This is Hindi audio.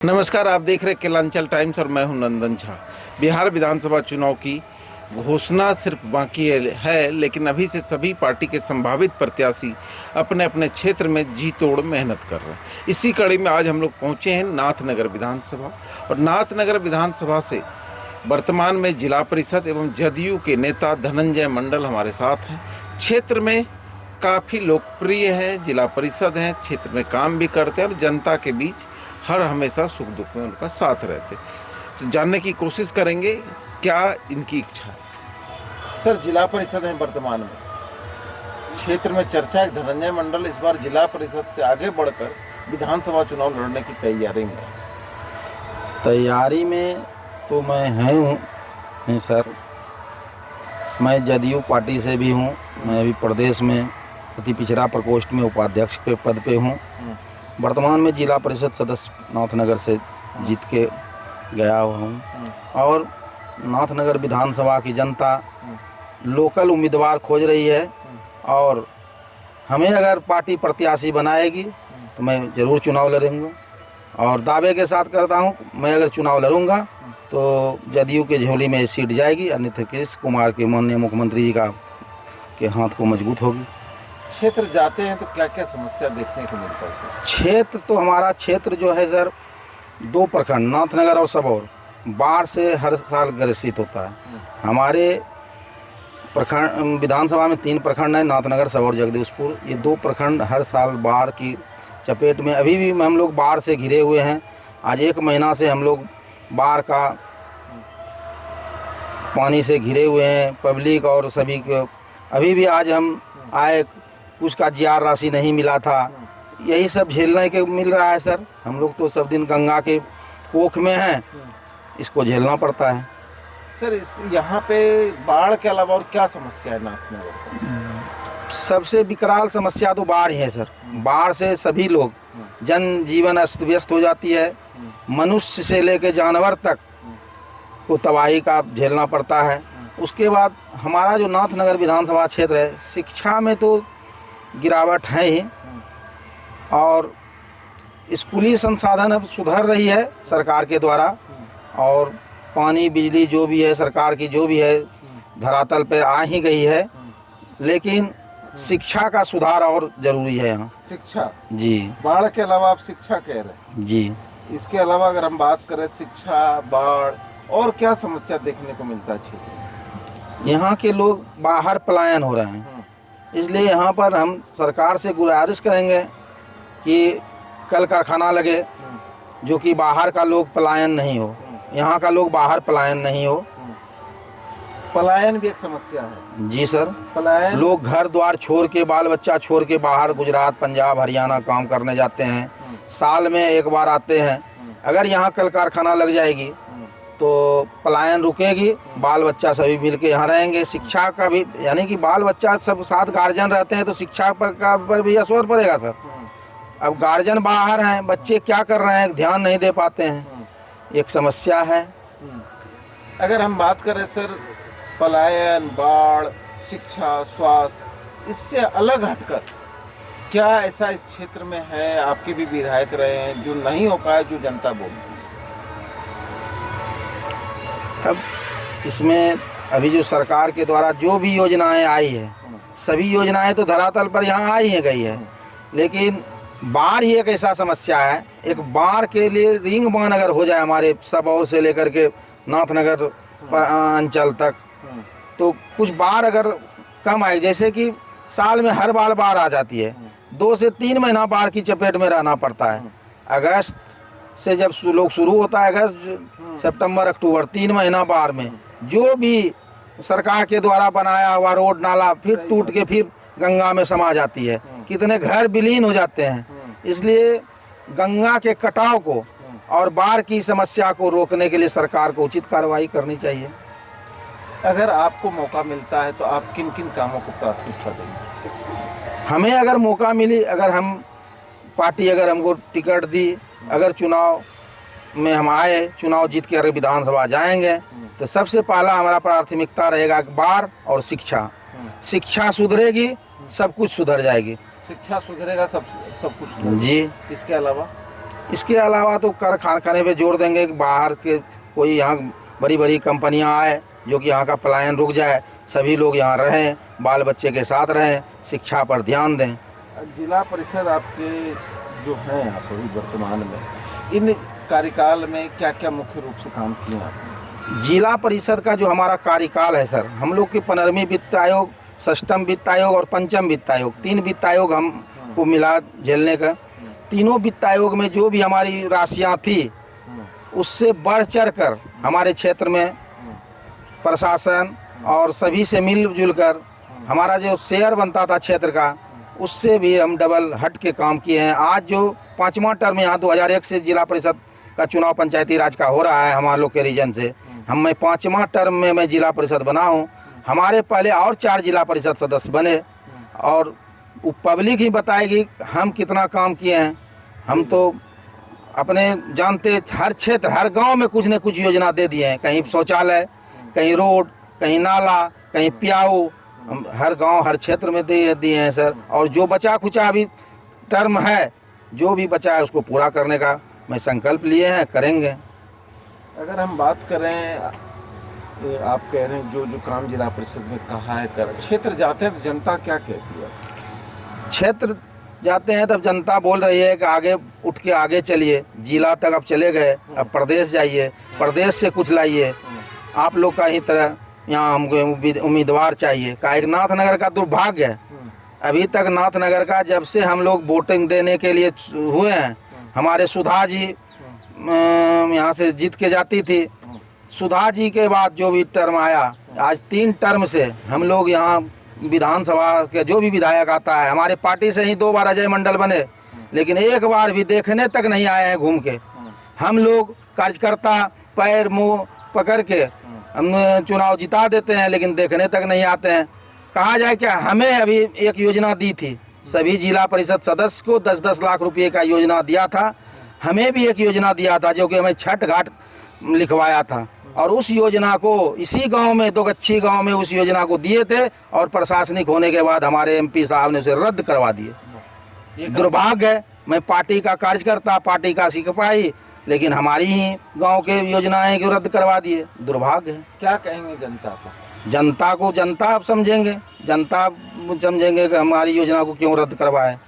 नमस्कार, आप देख रहे केलांचल टाइम्स और मैं हूं नंदन झा। बिहार विधानसभा चुनाव की घोषणा सिर्फ बाकी है, लेकिन अभी से सभी पार्टी के संभावित प्रत्याशी अपने अपने क्षेत्र में जी तोड़ मेहनत कर रहे हैं। इसी कड़ी में आज हम लोग पहुंचे हैं नाथनगर विधानसभा, और नाथनगर विधानसभा से वर्तमान में जिला परिषद एवं जदयू के नेता धनंजय मंडल हमारे साथ हैं। क्षेत्र में काफ़ी लोकप्रिय है, जिला परिषद हैं, क्षेत्र में काम भी करते हैं और जनता के बीच हर हमेशा सुख दुख में उनका साथ रहते। तो जानने की कोशिश करेंगे क्या इनकी इच्छा है। सर, जिला परिषद है वर्तमान में, क्षेत्र में चर्चा है धनंजय मंडल इस बार जिला परिषद से आगे बढ़कर विधानसभा चुनाव लड़ने की तैयारी में तो मैं हूँ सर। मैं जदयू पार्टी से भी हूँ। मैं अभी प्रदेश में अति पिछड़ा प्रकोष्ठ में उपाध्यक्ष के पद पे हूँ। वर्तमान में जिला परिषद सदस्य नाथनगर से जीत के गया हुआ हूँ, और नाथनगर विधानसभा की जनता लोकल उम्मीदवार खोज रही है, और हमें अगर पार्टी प्रत्याशी बनाएगी तो मैं ज़रूर चुनाव लड़ूंगा। और दावे के साथ करता हूँ, मैं अगर चुनाव लड़ूंगा तो जदयू के झोली में सीट जाएगी, और नीतीश कुमार के माननीय मुख्यमंत्री जी के हाथ को मजबूत होगी। क्षेत्र जाते हैं तो क्या क्या समस्या देखने को मिलता है सर? क्षेत्र तो हमारा क्षेत्र जो है सर, 2 प्रखंड नाथनगर और सबौर बाढ़ से हर साल ग्रसित होता है। हमारे प्रखंड विधानसभा में 3 प्रखंड हैं, नाथनगर, सबौर, जगदीशपुर। ये 2 प्रखंड हर साल बाढ़ की चपेट में, अभी भी हम लोग बाढ़ से घिरे हुए हैं। आज 1 महीना से हम लोग बाढ़ का पानी से घिरे हुए हैं, पब्लिक और सभी को। अभी भी आज हम आए, उसका जीआर राशि नहीं मिला था, यही सब झेलने के मिल रहा है सर। हम लोग तो सब दिन गंगा के कोख में हैं, इसको झेलना पड़ता है सर। यहाँ पे बाढ़ के अलावा और क्या समस्या है नाथनगर? सबसे विकराल समस्या तो बाढ़ ही है सर। बाढ़ से सभी लोग जनजीवन अस्त व्यस्त हो जाती है, मनुष्य से लेकर जानवर तक को तबाही का झेलना पड़ता है। उसके बाद हमारा जो नाथनगर विधानसभा क्षेत्र है, शिक्षा में तो गिरावट है ही, और स्कूली संसाधन अब सुधर रही है सरकार के द्वारा, और पानी बिजली जो भी है सरकार की जो भी है धरातल पे आ ही गई है, लेकिन शिक्षा का सुधार और जरूरी है यहाँ। शिक्षा जी, बाढ़ के अलावा आप शिक्षा कह रहे हैं जी। इसके अलावा अगर हम बात करें शिक्षा, बाढ़ और क्या समस्या देखने को मिलता है क्षेत्र? यहाँ के लोग बाहर पलायन हो रहे हैं, इसलिए यहाँ पर हम सरकार से गुजारिश करेंगे कि कल कारखाना लगे, जो कि बाहर का लोग पलायन नहीं हो, यहाँ का लोग बाहर पलायन नहीं हो। पलायन भी एक समस्या है जी सर। पलायन, लोग घर द्वार छोड़ के, बाल बच्चा छोड़ के बाहर गुजरात, पंजाब, हरियाणा काम करने जाते हैं, साल में 1 बार आते हैं। अगर यहाँ कल कारखाना लग जाएगी तो पलायन रुकेगी, बाल बच्चा सभी मिल के यहाँ रहेंगे। शिक्षा का भी, यानी कि बाल बच्चा सब साथ गार्जियन रहते हैं तो शिक्षा पर भी असर पड़ेगा सर। अब गार्जियन बाहर हैं, बच्चे क्या कर रहे हैं ध्यान नहीं दे पाते हैं, एक समस्या है। अगर हम बात करें सर पलायन, बाढ़, शिक्षा, स्वास्थ्य, इससे अलग हटकर क्या ऐसा इस क्षेत्र में है, आपके भी विधायक रहे हैं, जो नहीं हो पाया, जो जनता बोलती है? अब इसमें अभी जो सरकार के द्वारा जो भी योजनाएं आई है, सभी योजनाएं तो धरातल पर यहाँ आई है गई है, लेकिन बाढ़ ही एक ऐसा समस्या है। एक बाढ़ के लिए रिंग बांध अगर हो जाए हमारे सबौर से लेकर के नाथनगर अंचल तक, तो कुछ बाढ़ अगर कम आए, जैसे कि साल में हर बार बाढ़ आ जाती है, 2 से 3 महीना बाढ़ की चपेट में रहना पड़ता है। अगस्त से जब लोग शुरू होता है, अगस्त, सितंबर, अक्टूबर, 3 महीना बाढ़ में जो भी सरकार के द्वारा बनाया हुआ रोड नाला फिर टूट के फिर गंगा में समा जाती है, कितने घर विलीन हो जाते हैं। इसलिए गंगा के कटाव को और बाढ़ की समस्या को रोकने के लिए सरकार को उचित कार्रवाई करनी चाहिए। अगर आपको मौका मिलता है तो आप किन किन कामों को प्राथमिकता देंगे? हमें अगर मौका मिली, अगर हम पार्टी अगर हमको टिकट दी, अगर चुनाव में हम आए, चुनाव जीत के अगर विधानसभा जाएंगे, तो सबसे पहला हमारा प्राथमिकता रहेगा बाढ़ और शिक्षा। शिक्षा सुधरेगी, सब कुछ सुधर जाएगी। शिक्षा सुधरेगा, सब कुछ जी। इसके अलावा इसके अलावा तो कर कारखाने पे जोर देंगे कि बाहर के कोई यहाँ बड़ी बड़ी कंपनियाँ आए जो कि यहाँ का पलायन रुक जाए, सभी लोग यहाँ रहें, बाल बच्चे के साथ रहें, शिक्षा पर ध्यान दें। जिला परिषद आपके जो हैं आप अभी वर्तमान में, इन कार्यकाल में क्या क्या मुख्य रूप से काम किए आपने? जिला परिषद का जो हमारा कार्यकाल है सर, हम लोग की 15वीं वित्त आयोग, 6ठम वित्त आयोग और 5म वित्त आयोग, 3 वित्त आयोग हमको मिला झेलने का। तीनों वित्त आयोग में जो भी हमारी राशियाँ थी उससे बढ़ चढ़ कर हमारे क्षेत्र में प्रशासन और सभी से मिलजुल कर हमारा जो शेयर बनता था क्षेत्र का, उससे भी हम डबल हट के काम किए हैं। आज जो 5वां टर्म यहाँ 2001 से जिला परिषद का चुनाव पंचायती राज का हो रहा है हमारे लोग के रीजन से, मैं 5वां टर्म में मैं जिला परिषद बना हूँ। हमारे पहले और 4 जिला परिषद सदस्य बने और पब्लिक ही बताएगी हम कितना काम किए हैं। हम तो अपने जानते हर क्षेत्र हर गांव में कुछ न कुछ योजना दे दिए हैं, कहीं शौचालय, कहीं रोड, कहीं नाला, कहीं प्याऊ, हम हर गांव हर क्षेत्र में दे दिए हैं सर। और जो बचा खुचा अभी टर्म है, जो भी बचा है उसको पूरा करने का मैं संकल्प लिए हैं, करेंगे। अगर हम बात करें, आप कह रहे हैं जो जो काम जिला परिषद में कहा है कर, क्षेत्र जाते हैं तो जनता क्या कहती है? क्षेत्र जाते हैं तब जनता बोल रही है कि आगे उठ के आगे चलिए, जिला तक अब चले गए, अब प्रदेश जाइए, प्रदेश से कुछ लाइए, आप लोग का ही तरह यहाँ हमको उम्मीदवार चाहिए। का एक नाथनगर का दुर्भाग्य है, अभी तक नाथनगर का जब से हम लोग वोटिंग देने के लिए हुए हैं, हमारे सुधा जी यहाँ से जीत के जाती थी, सुधा जी के बाद जो भी टर्म आया, आज 3 टर्म से हम लोग यहाँ विधानसभा के जो भी विधायक आता है, हमारे पार्टी से ही 2 बार अजय मंडल बने, लेकिन एक बार भी देखने तक नहीं आए हैं घूम के। हम लोग कार्यकर्ता पैर मुंह पकड़ के हम चुनाव जिता देते हैं, लेकिन देखने तक नहीं आते हैं। कहा जाए क्या, हमें अभी एक योजना दी थी, सभी जिला परिषद सदस्य को 10-10 लाख रुपए का योजना दिया था। हमें भी एक योजना दिया था जो कि हमें छठ घाट लिखवाया था, और उस योजना को इसी गांव में, दोगच्छी गांव में उस योजना को दिए थे, और प्रशासनिक होने के बाद हमारे एमपी साहब ने उसे रद्द करवा दिए। दुर्भाग्य है, मैं पार्टी का कार्यकर्ता, पार्टी का सिपाही, लेकिन हमारी ही गांव के योजनाएं को रद्द करवा दिए, दुर्भाग्य है। क्या कहेंगे जनता को? जनता को जनता अब समझेंगे, जनता समझेंगे कि हमारी योजना को क्यों रद्द करवाए।